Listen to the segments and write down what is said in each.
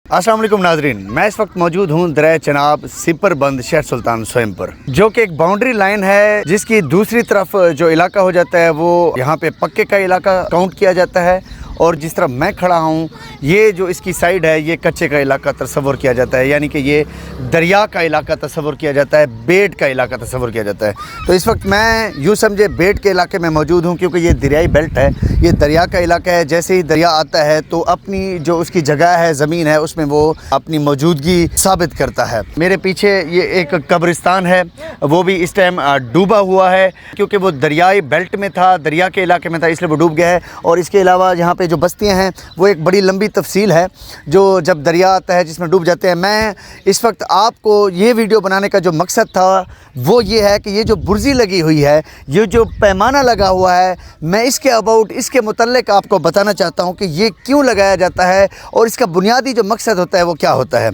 अस्सलाम वालेकुम नाजरीन, मैं इस वक्त मौजूद हूँ दरिया चनाब सिपर बंद शहर सुल्तान सोइम पर, जो कि एक बाउंड्री लाइन है जिसकी दूसरी तरफ जो इलाका हो जाता है वो यहाँ पे पक्के का इलाका काउंट किया जाता है, और जिस तरफ मैं खड़ा हूँ ये जो इसकी साइड है ये कच्चे का इलाका तस्वुर किया जाता है, यानी कि ये दरिया का इलाका तस्वुर किया जाता है, बेट का इलाका तस्वुर किया जाता है। तो इस वक्त मैं यूँ समझे बेट के इलाके में मौजूद हूँ, क्योंकि ये दरियाई बेल्ट है, ये दरिया का इलाका है। जैसे ही दरिया आता है तो अपनी जो उसकी जगह है, ज़मीन है, उसमें वो अपनी मौजूदगी साबित करता है। मेरे पीछे ये एक कब्रिस्तान है, वो भी इस टाइम डूबा हुआ है, क्योंकि वो दरियाई बेल्ट में था, दरिया के इलाके में था, इसलिए वो डूब गया है। और इसके अलावा यहाँ पे जो बस्तियां हैं वो एक बड़ी लंबी तफसील है, जो जब दरिया आता है जिसमें डूब जाते हैं। मैं इस वक्त आपको ये वीडियो बनाने का जो मकसद था वो ये है कि ये जो बुर्जी लगी हुई है, ये जो पैमाना लगा हुआ है, मैं इसके अबाउट, इसके मुतल्लिक आपको बताना चाहता हूँ कि ये क्यों लगाया जाता है और इसका बुनियादी जो मकसद होता है वो क्या होता है।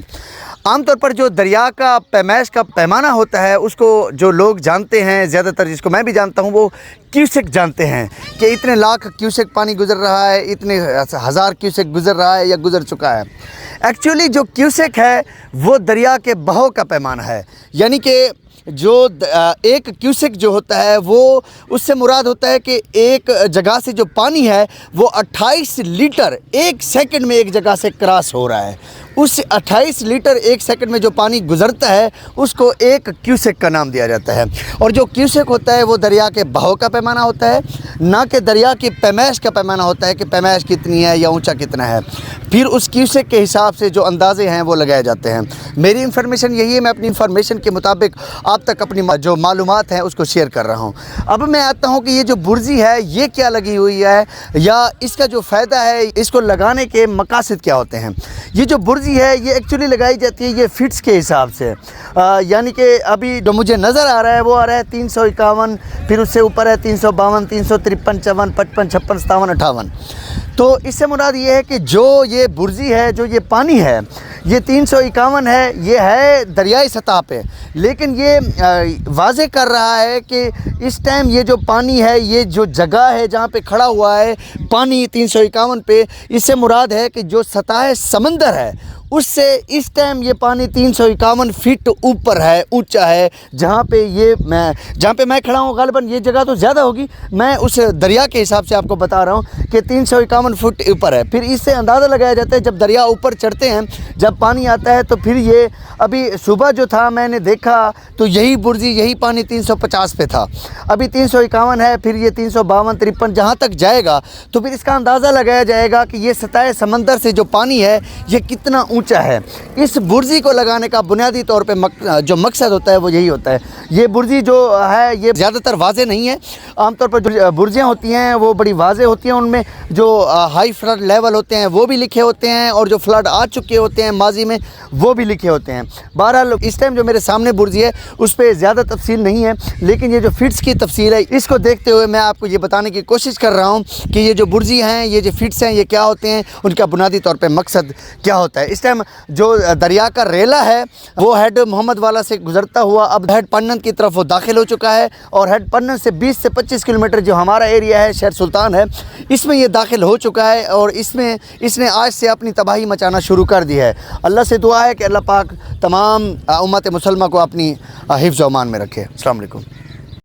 आमतौर पर जो दरिया का पैमाइश का पैमाना होता है उसको जो लोग जानते हैं, ज़्यादातर जिसको मैं भी जानता हूँ, वो क्यूसेक जानते हैं कि इतने लाख क्यूसेक पानी गुज़र रहा है, इतने हज़ार क्यूसेक गुज़र रहा है या गुज़र चुका है। एक्चुअली जो क्यूसेक है वो दरिया के बहाव का पैमाना है, यानी कि जो एक क्यूसेक जो होता है वो उससे मुराद होता है कि एक जगह से जो पानी है वो 28 लीटर एक सेकंड में एक जगह से क्रॉस हो रहा है। उस 28 लीटर एक सेकंड में जो पानी गुज़रता है उसको एक क्यूसेक का नाम दिया जाता है। और जो क्यूसेक होता है वो दरिया के बहाव का पैमाना होता है, ना कि दरिया की पैमाइश का पैमाना होता है कि पैमाइश कितनी है या ऊंचा कितना है। फिर उस क्यूसेक के हिसाब से जो अंदाज़े हैं वो लगाए जाते हैं। मेरी इन्फॉर्मेशन यही है, मैं अपनी इन्फॉर्मेशन के मुताबिक आप तक अपनी जो मालूमात हैं उसको शेयर कर रहा हूँ। अब मैं आता हूँ कि ये जो बुर्जी है ये क्या लगी हुई है या इसका जो फ़ायदा है, इसको लगाने के मकासद क्या होते हैं। ये जो बुर्जी है ये एक्चुअली लगाई जाती है ये फिट्स के हिसाब से, यानी कि अभी जो मुझे नज़र आ रहा है वो आ रहा है 351, फिर उससे ऊपर है 352, 353, 54, 55, 56, 57, 58। तो इससे मुराद ये है कि जो ये बुर्जी है, जो ये पानी है, ये 351 है, ये है दरियाई सतह पे, लेकिन ये वाज़े कर रहा है कि इस टाइम ये जो पानी है, ये जो जगह है जहाँ पे खड़ा हुआ है पानी 351 पे, इससे मुराद है कि जो सतह समंदर है उससे इस टाइम ये पानी 351 फीट ऊपर है, ऊंचा है। जहाँ पे मैं खड़ा हूँ, गालिबन ये जगह तो ज़्यादा होगी, मैं उस दरिया के हिसाब से आपको बता रहा हूँ कि 351 फुट ऊपर है। फिर इससे अंदाज़ा लगाया जाता है जब दरिया ऊपर चढ़ते हैं, जब पानी आता है तो फिर ये अभी सुबह जो था मैंने देखा तो यही बुर्जी, यही पानी 350 पे था, अभी 351 है, फिर ये 352, 53 जहाँ तक जाएगा तो फिर इसका अंदाज़ा लगाया जाएगा कि ये सतह समंदर से जो पानी है ये कितना ऊंचा है। इस बुर्जी को लगाने का बुनियादी तौर पे जो मकसद होता है वो यही होता है। ये बुर्जी जो है ये ज़्यादातर वाज़े नहीं है, आमतौर पर जो बुर्जियाँ होती हैं वो बड़ी वाज़े होती हैं, उनमें जो हाई फ्लड लेवल होते हैं वो भी लिखे होते हैं, और जो फ्लड आ चुके होते हैं माजी में वो भी लिखे होते हैं। बहरहाल इस टाइम जो मेरे सामने बुर्जी है उस पर ज़्यादा तफसील नहीं है, लेकिन ये जो फिट्स की तफसील है इसको देखते हुए मैं आपको ये बताने की कोशिश कर रहा हूँ कि ये जो बुर्जी हैं, ये जो फिट्स हैं, ये क्या होते हैं, उनका बुनियादी तौर पर मकसद क्या होता है। इस टाइम जो दरिया का रेला है वो हेड मोहम्मद वाला से गुजरता हुआ अब हेड पन्नन की तरफ वो दाखिल हो चुका है, और हेड पन्नन से 20 से 25 किलोमीटर जो हमारा एरिया है शहर सुल्तान है, इसमें ये दाखिल हो चुका है, और इसने आज से अपनी तबाही मचाना शुरू कर दी है। अल्लाह से दुआ है कि अल्लाह पाक तमाम उम्मत मुसलमान को अपनी हिफ्ज़ व अमान में रखे। अस्सलाम वालेकुम।